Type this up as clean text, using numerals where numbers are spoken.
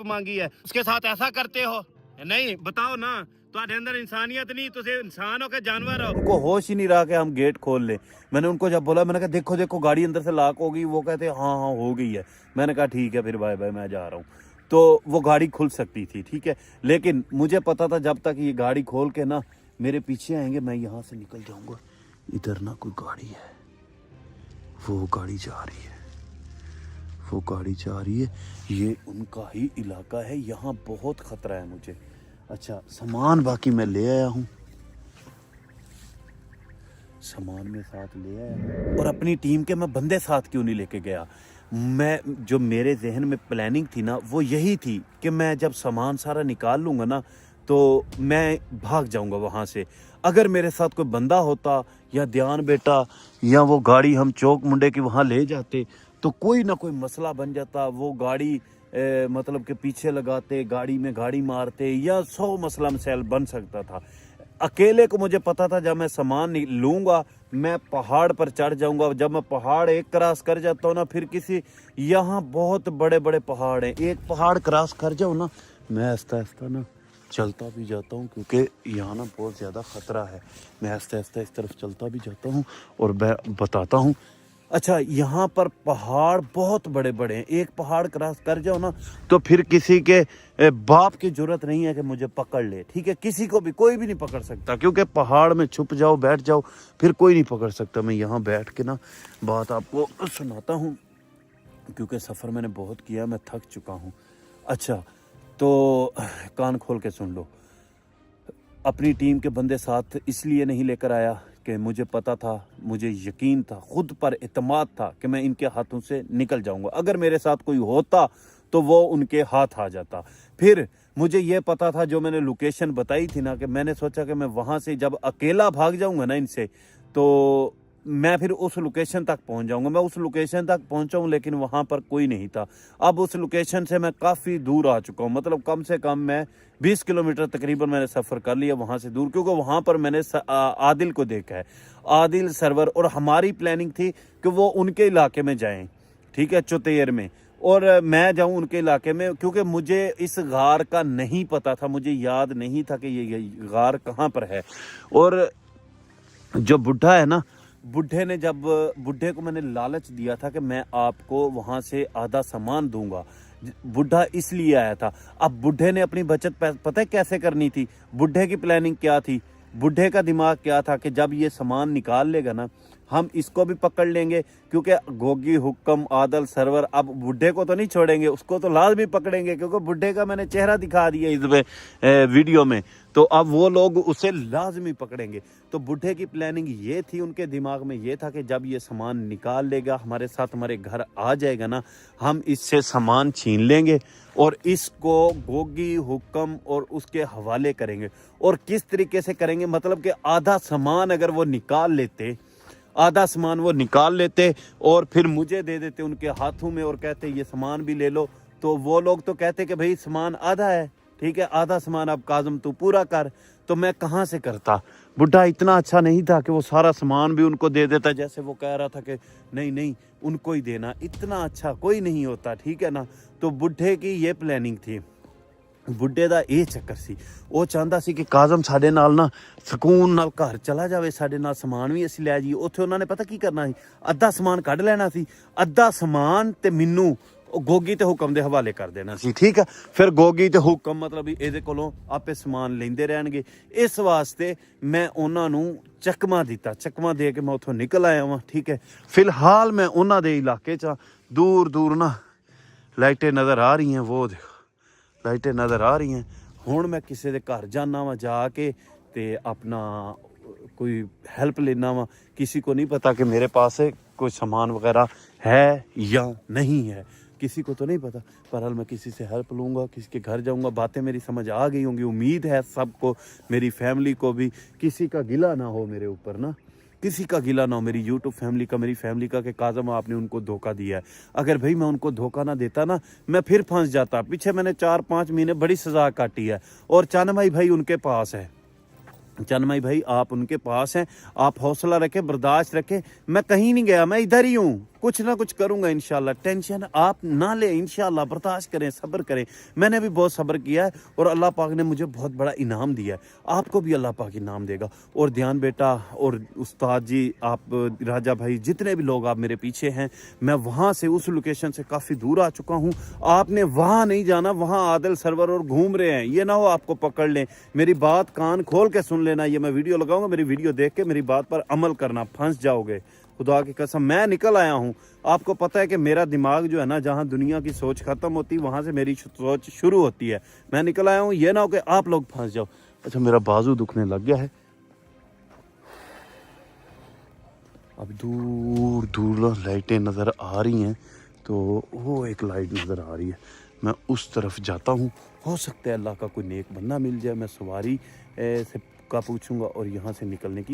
मांगी है उसके साथ ऐसा करते हो? नहीं बताओ ना, तुम्हारे अंदर इंसानियत नहीं, तुझे इंसान हो के जानवर हो? उनको होश ही नहीं रहा कि हम गेट खोल ले। मैंने उनको जब बोला, मैंने कहा देखो देखो गाड़ी अंदर से लॉक हो गई, वो कहते हाँ हाँ हो गई है। मैंने कहा ठीक है फिर बाय बाय, मैं जा रहा हूँ। तो वो गाड़ी खुल सकती थी, ठीक है, लेकिन मुझे पता था जब तक ये गाड़ी खोल के ना मेरे पीछे आएंगे मैं यहाँ से निकल जाऊँगा। इधर ना कोई गाड़ी है, वो गाड़ी जा रही है, वो गाड़ी जा रही है, ये उनका ही इलाका है, यहाँ बहुत खतरा है मुझे। अच्छा सामान बाकी मैं ले आया हूँ, सामान में साथ ले आया, और अपनी टीम के मैं बंदे साथ क्यों नहीं लेके गया। मैं जो मेरे जहन में प्लानिंग थी ना वो यही थी कि मैं जब सामान सारा निकाल लूँगा ना तो मैं भाग जाऊँगा वहाँ से। अगर मेरे साथ कोई बंदा होता या ध्यान बेटा या वो गाड़ी हम चौक मुंडे की वहाँ ले जाते तो कोई ना कोई मसला बन जाता, वो गाड़ी मतलब के पीछे लगाते, गाड़ी में गाड़ी मारते, या 100 मसला मसाइल बन सकता था। अकेले को मुझे पता था जब मैं सामान लूँगा मैं पहाड़ पर चढ़ जाऊँगा। जब मैं पहाड़ एक क्रॉस कर जाता हूँ ना, फिर किसी यहाँ बहुत बड़े बड़े पहाड़ हैं, एक पहाड़ क्रॉस कर जाऊँ ना मैं आहिस्ता आहिस्ता ना चलता भी जाता हूँ, क्योंकि यहाँ ना बहुत ज़्यादा ख़तरा है। मैं आहिस्ता आहिस्ता इस तरफ चलता भी जाता हूँ और बताता हूँ। अच्छा यहाँ पर पहाड़ बहुत बड़े बड़े हैं, एक पहाड़ क्रॉस कर जाओ ना तो फिर किसी के बाप की जरूरत नहीं है कि मुझे पकड़ ले, ठीक है, किसी को भी कोई भी नहीं पकड़ सकता, क्योंकि पहाड़ में छुप जाओ बैठ जाओ फिर कोई नहीं पकड़ सकता। मैं यहाँ बैठ के ना बात आपको सुनाता हूँ, क्योंकि सफ़र मैंने बहुत किया, मैं थक चुका हूँ। अच्छा तो कान खोल के सुन लो, अपनी टीम के बंदे साथ इसलिए नहीं लेकर आया कि मुझे पता था, मुझे यकीन था, खुद पर इत्मीनान था कि मैं इनके हाथों से निकल जाऊंगा। अगर मेरे साथ कोई होता तो वो उनके हाथ आ जाता। फिर मुझे ये पता था, जो मैंने लोकेशन बताई थी ना, कि मैंने सोचा कि मैं वहाँ से जब अकेला भाग जाऊंगा ना इनसे तो मैं फिर उस लोकेशन तक पहुंच जाऊंगा। मैं उस लोकेशन तक पहुंचा हूं लेकिन वहां पर कोई नहीं था। अब उस लोकेशन से मैं काफ़ी दूर आ चुका हूं, मतलब कम से कम मैं 20 किलोमीटर तकरीबन मैंने सफ़र कर लिया वहां से दूर, क्योंकि वहां पर मैंने आदिल को देखा है, आदिल सरवर, और हमारी प्लानिंग थी कि वो उनके इलाके में जाएं, ठीक है, चुतेर में, और मैं जाऊं उनके इलाके में, क्योंकि मुझे इस गार का नहीं पता था, मुझे याद नहीं था कि ये गार कहाँ पर है। और जो बुढ़ा है ना, बुढ़े को मैंने लालच दिया था कि मैं आपको वहां से आधा सामान दूंगा, बुढ़ा इसलिए आया था। अब बुढ़े ने अपनी बचत पता है कैसे करनी थी, बुढ़े की प्लानिंग क्या थी, बुढ़े का दिमाग क्या था कि जब ये सामान निकाल लेगा ना हम इसको भी पकड़ लेंगे, क्योंकि गोगी हुक्म आदल सरवर, अब बुढ़े को तो नहीं छोड़ेंगे, उसको तो लाजमी पकड़ेंगे, क्योंकि बुढ़े का मैंने चेहरा दिखा दिया इस वीडियो में, तो अब वो लोग उसे लाजमी पकड़ेंगे। तो बुढ़े की प्लानिंग ये थी, उनके दिमाग में ये था कि जब ये सामान निकाल लेगा हमारे साथ, हमारे घर आ जाएगा ना, हम इससे सामान छीन लेंगे और इसको गोगी हुक्म और उसके हवाले करेंगे। और किस तरीके से करेंगे, मतलब कि आधा सामान अगर वो निकाल लेते, आधा सामान वो निकाल लेते और फिर मुझे दे देते उनके हाथों में और कहते ये सामान भी ले लो, तो वो लोग तो कहते कि भाई सामान आधा है, ठीक है, आधा सामान अब काजम तू पूरा कर, तो मैं कहाँ से करता। बुढ़ा इतना अच्छा नहीं था कि वो सारा सामान भी उनको दे देता, जैसे वो कह रहा था कि नहीं नहीं उनको ही देना, इतना अच्छा कोई नहीं होता, ठीक है ना। तो बुढ़े की ये प्लानिंग थी, बुढ़े ਦਾ ਇਹ ਚੱਕਰ ਸੀ, ਉਹ ਚਾਹੁੰਦਾ ਸੀ ਕਿ ਕਾਜ਼ਮ ਸਾਡੇ ਨਾਲ ਨਾ ਸਕੂਨ ਨਾਲ ਘਰ ਚਲਾ ਜਾਵੇ, ਸਾਡੇ ਨਾਲ ਸਮਾਨ ਵੀ ਅਸੀਂ ਲੈ ਜਾਈਏ। ਉੱਥੇ ਉਹਨਾਂ ਨੇ ਪਤਾ ਕੀ ਕਰਨਾ ਸੀ, ਅੱਧਾ ਸਮਾਨ ਕੱਢ ਲੈਣਾ ਸੀ, ਅੱਧਾ ਸਮਾਨ ਤੇ ਮੈਨੂੰ ਗੋਗੀ ਤੇ ਹੁਕਮ ਦੇ ਹਵਾਲੇ ਕਰ ਦੇਣਾ ਸੀ, ਠੀਕ ਹੈ। ਫਿਰ ਗੋਗੀ ਤੇ ਹੁਕਮ ਮਤਲਬ ਵੀ ਇਹਦੇ ਕੋਲੋਂ ਆਪੇ ਸਮਾਨ ਲੈਂਦੇ ਰਹਿਣਗੇ। ਇਸ ਵਾਸਤੇ ਮੈਂ ਉਹਨਾਂ ਨੂੰ ਚਕਮਾ ਦਿੱਤਾ, ਚਕਮਾ ਦੇ ਕੇ ਮੈਂ ਉੱਥੋਂ ਨਿਕਲ ਆਇਆ ਵਾਂ, ਠੀਕ ਹੈ। ਫਿਲਹਾਲ ਮੈਂ ਉਹਨਾਂ ਦੇ ਇਲਾਕੇ 'ਚ ਦੂਰ ਦੂਰ ਨਾ ਲਾਈਟਾਂ ਨਜ਼ਰ ਆ ਰਹੀਆਂ, ਉਹ ਦੇਖੋ ਲਾਈਟਾਂ ਨਜ਼ਰ ਆ ਰਹੀਆਂ। ਹੁਣ ਮੈਂ ਕਿਸੇ ਦੇ ਘਰ ਜਾਣਾ ਵਾ, ਜਾ ਕੇ ਤੇ ਆਪਣਾ कोई हेल्प लेना वा। किसी को नहीं पता कि मेरे पास कोई सामान वगैरह है या नहीं है, किसी को तो नहीं पता। बहरहाल मैं किसी से हेल्प लूँगा, किसी के घर जाऊँगा। बातें मेरी समझ आ गई होंगी, उम्मीद है सबको, मेरी फैमिली को भी। किसी का गिला ना हो मेरे ऊपर ना, किसी का गिला ना हो, मेरी यूट्यूब फैमिली का, मेरी फैमिली का, कि काज़म आपने उनको धोखा दिया है। अगर भाई मैं उनको धोखा ना देता ना, मैं फिर फंस जाता। पीछे मैंने 4-5 महीने बड़ी सज़ा काटी है। और चानमाई भाई उनके पास है, चन्मय भाई आप उनके पास हैं, आप हौसला रखें, बर्दाश्त रखें। मैं कहीं नहीं गया, मैं इधर ही हूँ, कुछ ना कुछ करूंगा इंशाल्लाह। टेंशन आप ना ले, इंशाल्लाह बर्दाश्त करें, सब्र करें। मैंने भी बहुत सब्र किया है और अल्लाह पाक ने मुझे बहुत बड़ा इनाम दिया है, आपको भी अल्लाह पाक इनाम देगा। और ध्यान बेटा और उस्ताद जी, आप राजा भाई, जितने भी लोग आप मेरे पीछे हैं, मैं वहाँ से उस लोकेशन से काफ़ी दूर आ चुका हूँ। आपने वहाँ नहीं जाना, वहाँ आदिल सरवर और घूम रहे हैं, ये ना हो आपको पकड़ लें। मेरी बात कान खोल के सुन लेना, ये मैं वीडियो लगाऊंगा, मेरी वीडियो देख के मेरी बात पर अमल करना, फंस जाओगे खुदा की कसम। मैं निकल आया हूँ, आपको पता है कि मेरा दिमाग जो है ना, जहाँ दुनिया की सोच खत्म होती है वहाँ से मेरी सोच शुरू होती है। मैं निकल आया हूँ, ये ना हो कि आप लोग फंस जाओ। अच्छा मेरा बाजू दुखने लग गया है। अब दूर दूर लाइटें नज़र आ रही हैं, तो वो एक लाइट नज़र आ रही है, मैं उस तरफ जाता हूँ। हो सकता है अल्लाह का कोई नेक बंदा मिल जाए, मैं सवारी से का पूछूंगा और यहाँ से निकलने की